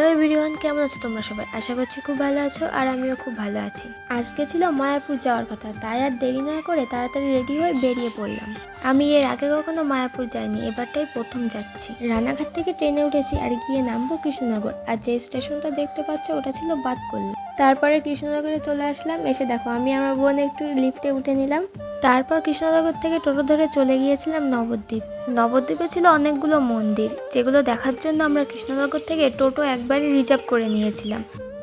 Hello everyone, কেমন আছো তোমরা সবাই? আশা করছি খুব ভালো আছো আর আমিও খুব ভালো আছি। আজকে ছিল মায়াপুর যাওয়ার কথা, তাই আর দেরি না করে তাড়াতাড়ি রেডি হয়ে বেরিয়ে পড়লাম। আমি এর আগে কখনো মায়াপুর যাইনি, এবারটাই প্রথম যাচ্ছি। রানাঘাট থেকে ট্রেনে উঠেছি আর গিয়ে নামবো কৃষ্ণনগর। আর যে স্টেশনটা দেখতে পাচ্ছ ওটা ছিল বাতকুল্লা। তারপরে কৃষ্ণনগরে চলে আসলাম। এসে দেখো আমি আমার বোন একটু লিফটে উঠে নিলাম। তারপর কৃষ্ণনগর থেকে টোটো ধরে চলে গিয়েছিলাম নবদ্বীপ। নবদ্বীপে ছিল অনেকগুলো মন্দির, যেগুলো দেখার জন্য আমরা কৃষ্ণনগর থেকে টোটো একবারই রিজার্ভ করে নিয়েছিলাম।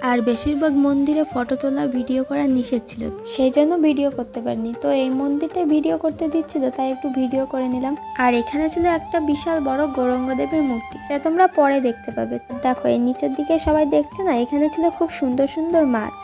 আর বেশিরভাগ মন্দিরে ফটো তোলা ভিডিও করা নিষেধ ছিল, সেই জন্য ভিডিও করতে পারিনি। তো এই মন্দিরটাই ভিডিও করতে দিচ্ছিল, তাই একটু ভিডিও করে নিলাম। আর এখানে ছিল একটা বিশাল বড় গৌরাঙ্গদেবের মূর্তি, এটা তোমরা পরে দেখতে পাবে। দেখো এই নিচের দিকে সবাই দেখছে না, এখানে ছিল খুব সুন্দর সুন্দর মাছ।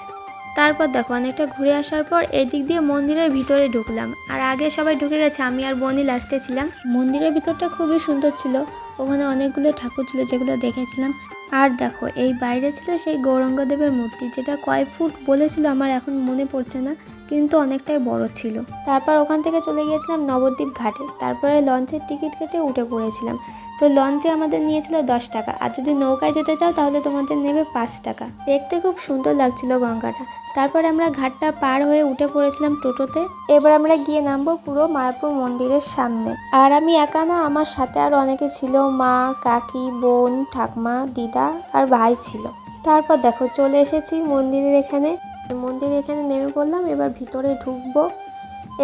তারপর দেখো অনেকটা ঘুরে আসার পর এই দিক দিয়ে মন্দিরের ভিতরে ঢুকলাম। আর আগে সবাই ঢুকে গেছে, আমি আর বোনই লাস্টে ছিলাম। মন্দিরের ভিতরটা খুবই সুন্দর ছিল, ওখানে অনেকগুলো ঠাকুর ছিল যেগুলো দেখেছিলাম। আর দেখো এই বাইরে ছিল সেই গৌরাঙ্গদেবের মূর্তি, যেটা কয় ফুট বলেছিল আমার এখন মনে পড়ছে না, কিন্তু অনেকটাই বড় ছিল। তারপর ওখান থেকে চলে গিয়েছিলাম নবদ্বীপ ঘাটে। তারপরে লঞ্চের টিকিট কেটে উঠে পড়েছিলাম। তো লঞ্চে আমাদের নিয়েছিল 10 টাকা, আর যদি নৌকায় যেতে চাও তাহলে তোমাদের নেবে 5 টাকা। দেখতে খুব সুন্দর লাগছিল গঙ্গাটা। তারপরে আমরা ঘাটটা পার হয়ে উঠে পড়েছিলাম টোটোতে। এবার আমরা গিয়ে নামবো পুরো মায়াপুর মন্দিরের সামনে। আর আমি একা না, আমার সাথে আর অনেকে ছিল, মা, কাকি, বোন, ঠাকমা, দিদা আর ভাই ছিল। তারপর দেখো চলে এসেছি মন্দিরের এখানে নেমে পড়লাম। এবার ভিতরে ঢুকবো।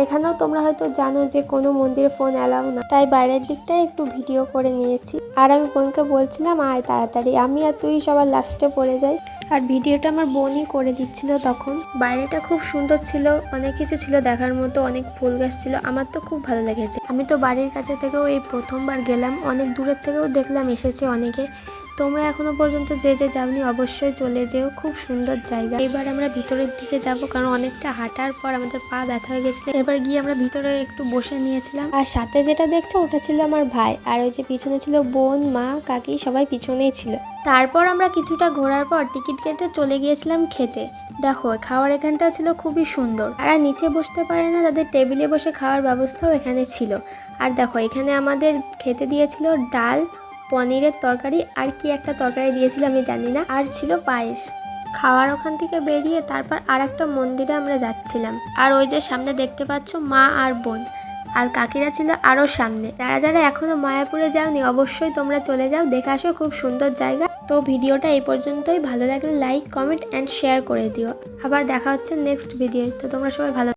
এখানেও তোমরা হয়তো জানো যে কোনো মন্দিরে ফোন অ্যালাউ না, তাই বাইরের দিকটাই একটু ভিডিও করে নিয়েছি। আর আমি বোনকে বলছিলাম আয় তাড়াতাড়ি, আমি আর তুই সবার লাস্টে পড়ে যাই। আর ভিডিওটা আমার বোনই করে দিচ্ছিল তখন। বাইরেটা খুব সুন্দর ছিল, অনেক কিছু ছিল দেখার মতো, অনেক ফুল গাছ ছিল। আমার তো খুব ভালো লেগেছে। আমি তো বাড়ির কাছে থেকেও এই প্রথমবার গেলাম, অনেক দূরের থেকেও দেখলাম এসেছে অনেকে। তোমরা এখনো পর্যন্ত যে যাওনি অবশ্যই চলে যেও, খুব সুন্দর জায়গা। এবার আমরা ভিতরের দিকে যাব, কারণ অনেকটা হাঁটার পর আমাদের পা ব্যথা হয়ে গেছিল। এবার গিয়ে আমরা ভিতরে একটু বসে নিয়েছিলাম। আর সাথে যেটা দেখছো ওটা ছিল আমার ভাই, আর ওই যে পিছনে ছিল বোন, মা, কাকি, সবাই পিছনেই ছিল। তারপর আমরা কিছুটা ঘোরার পর টিকিট কেটে চলে গিয়েছিলাম খেতে। দেখো খাওয়ার এখানটা ছিল খুবই সুন্দর। আর নিচে বসতে পারে না, তাদের টেবিলে বসে খাওয়ার ব্যবস্থাও এখানে ছিল। আর দেখো এখানে আমাদের খেতে দিয়েছিল ডাল, পনিরের তরকারি, আর কি একটা তরকারি দিয়েছিল আমি জানি না, আর ছিল পায়েস। খাওয়ার ওখান থেকে বেরিয়ে তারপর আর একটা মন্দিরে আমরা যাচ্ছিলাম। আর ওই যে সামনে দেখতে পাচ্ছ মা আর বোন, আর কাকিরা ছিল আরও সামনে। যারা যারা এখনো মায়াপুরে যাওনি অবশ্যই তোমরা চলে যাও, দেখে আসো, খুব সুন্দর জায়গা। তো ভিডিওটা এই পর্যন্তই। ভালো লাগলে লাইক, কমেন্ট অ্যান্ড শেয়ার করে দিও। আবার দেখা হচ্ছে নেক্সট ভিডিও। তো তোমরা সবাই ভালো